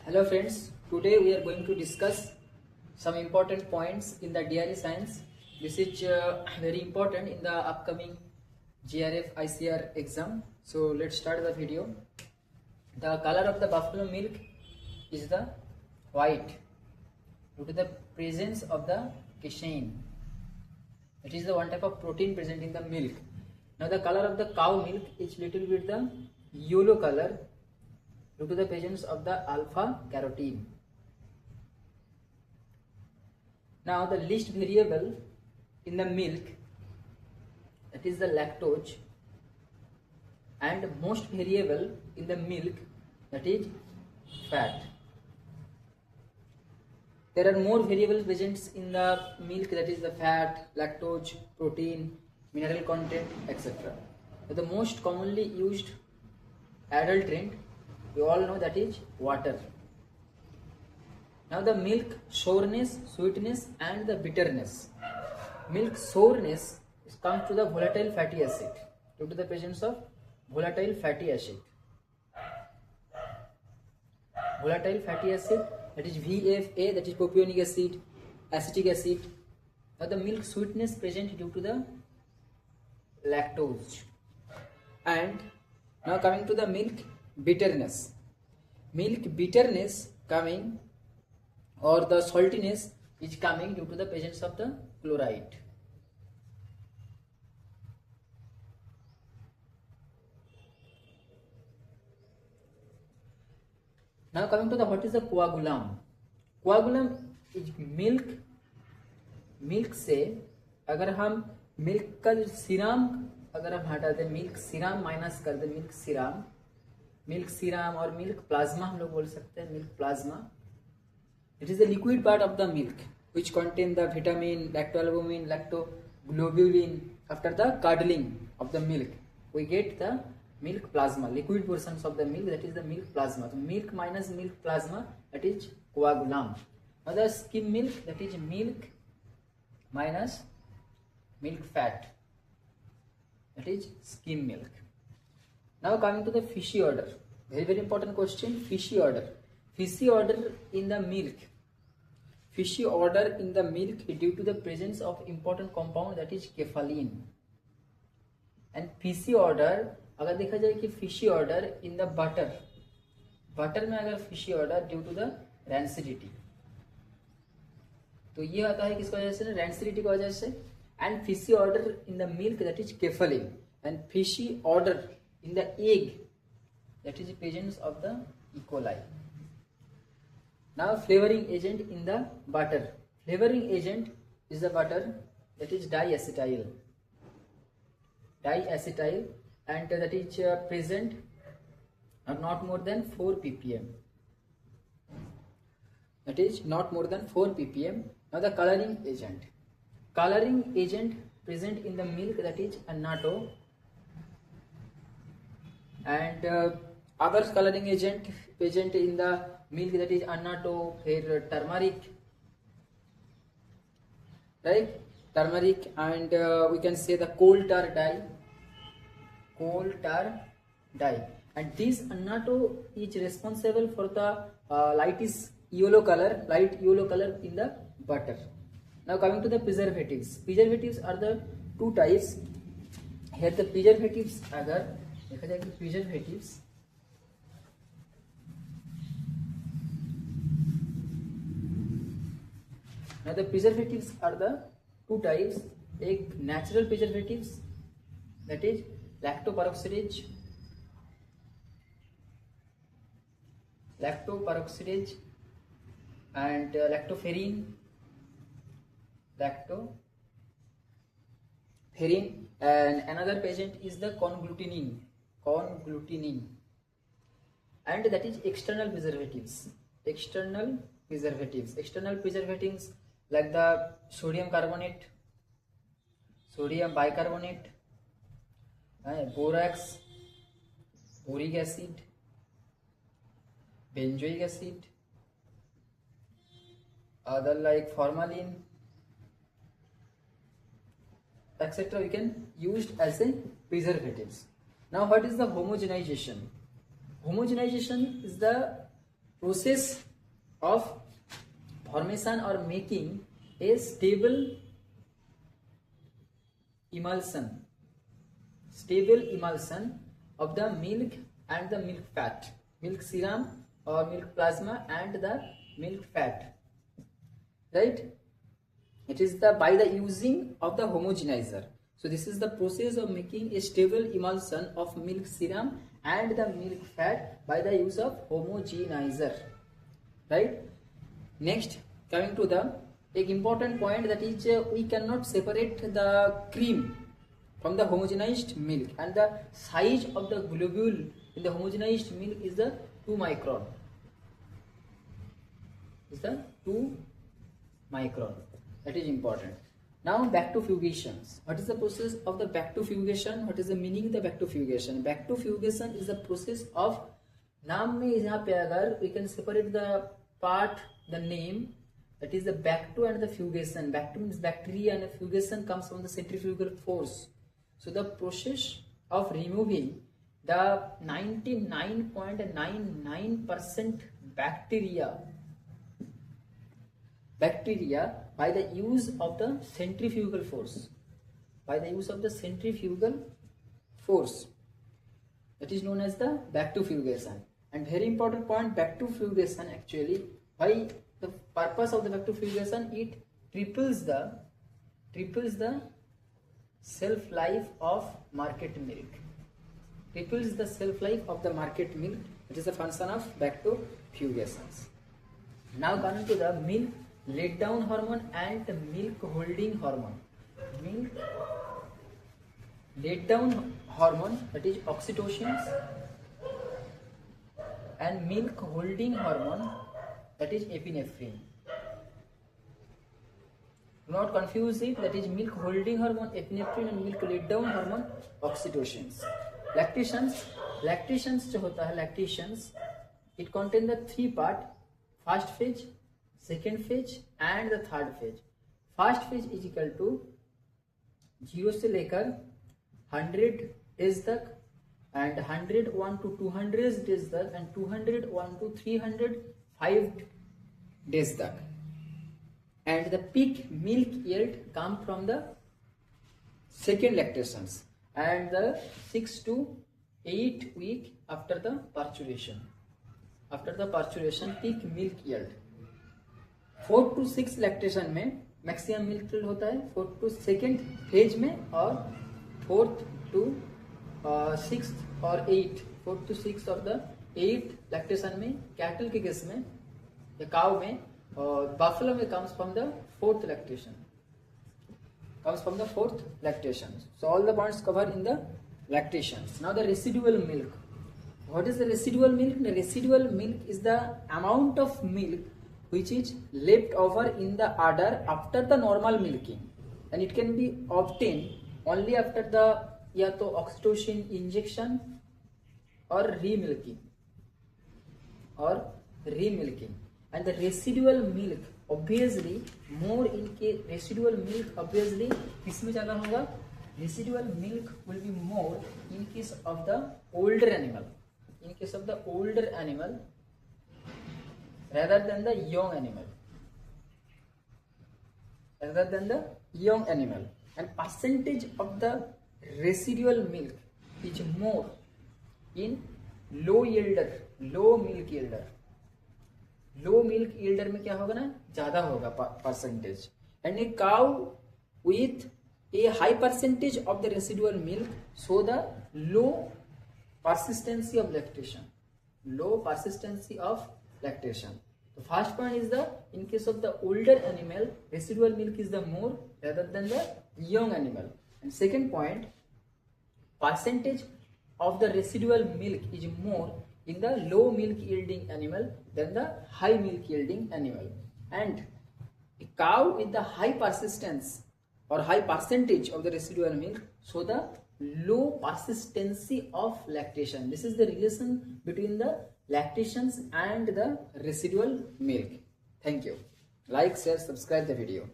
Hello friends, today we are going to discuss some important points in the dairy science. This is very important in the upcoming JRF ICR exam. So let's start the video. The color of the buffalo milk is the white due to the presence of the casein. It is the one type of protein present in the milk. Now the color of the cow milk is little bit the yellow color due to the presence of the alpha carotene. Now the least variable in the milk, that is the lactose, and most variable in the milk, that is fat. There are more variables present in the milk, that is the fat, lactose, protein, mineral content, etc. But the most commonly used adulterant, we all know, that is water. Now the milk sourness, sweetness and the bitterness. Milk sourness comes to the volatile fatty acid due to the presence of volatile fatty acid. Volatile fatty acid, that is VFA, that is propionic acid, acetic acid. Now the milk sweetness present due to the lactose. And now coming to the milk bitterness. Milk bitterness coming, or the saltiness is coming due to the presence of the chloride. Now coming to the what is the coagulum. Coagulum is milk से अगर हम milk का जो serum अगर हम हटा दें, milk serum minus कर दें, मिल्क सीरम और मिल्क प्लाज्मा हम लोग बोल सकते हैं, milk plasma. It is the liquid part of the milk which contain the vitamin, lactoalbumin, lactoglobulin. After the curdling of the milk, we get the milk plasma, liquid portions of the milk, that is the milk plasma. So milk minus milk plasma, that is coagulum. Now the skim milk, that is milk minus milk fat, that is skim milk. Now coming to the fishy order, very important question. Fishy order in the milk. Fishy order in the milk due to the presence of important compound, that is cephalin. And fishy order अगर देखा जाए कि fishy order in the butter में अगर fishy order due to the rancidity, तो ये आता है किसकी वजह से, rancidity की वजह से. And fishy order in the milk, that is cephalin. And fishy order in the egg, that is presence of the E. coli. Now flavoring agent in the butter. Flavoring agent is the butter, that is diacetyl, and that is present not more than 4 ppm. That is not more than 4 ppm. Now the coloring agent present in the milk, that is annatto, and other coloring agent present in the milk, that is annatto, turmeric, right? Turmeric, and we can say the coal tar dye. And this annatto is responsible for the light yellow color in the butter. Now coming to the preservatives. Preservatives are the two types. Here the preservatives अगर देखा जाए कि preservatives now the preservatives are the two types. एक natural preservatives, that is lactoperoxidase and lactoferrin, and another patient is the conglutenin, and that is external preservatives like the sodium carbonate, sodium bicarbonate, borax, boric acid, benzoic acid, other like formalin, etc. we can use as a preservatives. Now what is the homogenization? Homogenization is the process of formation or making a stable emulsion of the milk and the milk fat, milk serum or milk plasma and the milk fat, right? It is by the using of the homogenizer. So this is the process of making a stable emulsion of milk serum and the milk fat by the use of homogenizer, right? Next, coming to the important point, that is we cannot separate the cream from the homogenized milk, and the size of the globule in the homogenized milk is the 2 micron. That is important. Now back to fugations. What is the process of the back to fugation? What is the meaning of the back to fugation? Back to fugation is the process of, नाम में यहाँ पे अगर we can separate the part, the name, that is the back to and the fugation. Back to means bacteria and fugation comes from the centrifugal force. So the process of removing the 99.99% bacteria by the use of the centrifugal force. That is known as the back to fugation. And very important point, back to fugation actually, why the purpose of the back to fugation, it triples the shelf life of market milk. Triples the shelf life of the market milk. It is a function of back to fugations. Now coming to the milk let down hormone and the milk holding hormone. Milk let down hormone, that is oxytocin, and milk holding hormone, that is epinephrine. Do not confuse it, that is milk holding hormone epinephrine and milk let down hormone oxytocin. Lactations जो होता है, lactations, it contains the 3 part, first phase, second phase and the third phase. First phase is equal to 0 से लेकर 100 days तक, and 101 to 200 days तक, and 201 to 305 days तक. And the peak milk yield come from the second lactations and the 6 to 8 week after the parturition. After the parturition, peak milk yield. 4 to 6 lactation में maximum milk yield होता है, 4 to 2nd phase में, और 4th to 6th और 8, 4th to 6th of the 8th lactation में cattle के case में या काउ में, और बफलो में comes from the 4th lactation. So all the points covered in the lactations. Now the residual milk. What is the residual milk? The residual milk is the amount of milk which is left over in the udder after the normal milking, and it can be obtained only after the या तो oxytocin injection or remilking. And the residual milk obviously more in case residual milk obviously किसमें ज़्यादा होगा? Residual milk will be more in case of the older animal. Rather than the young animal. And percentage of the residual milk is more in low milk yielder. Low milk yielder में क्या होगा ना, ज़्यादा होगा percentage. And a cow with a high percentage of the residual milk show the low persistency of lactation. The first point is the, in case of the older animal, residual milk is the more rather than the young animal. And second point, percentage of the residual milk is more in the low milk yielding animal than the high milk yielding animal. And a cow with the high persistence or high percentage of the residual milk show the low persistency of lactation. This is the relation between the lactations and the residual milk. Thank you. Like, share, subscribe the video.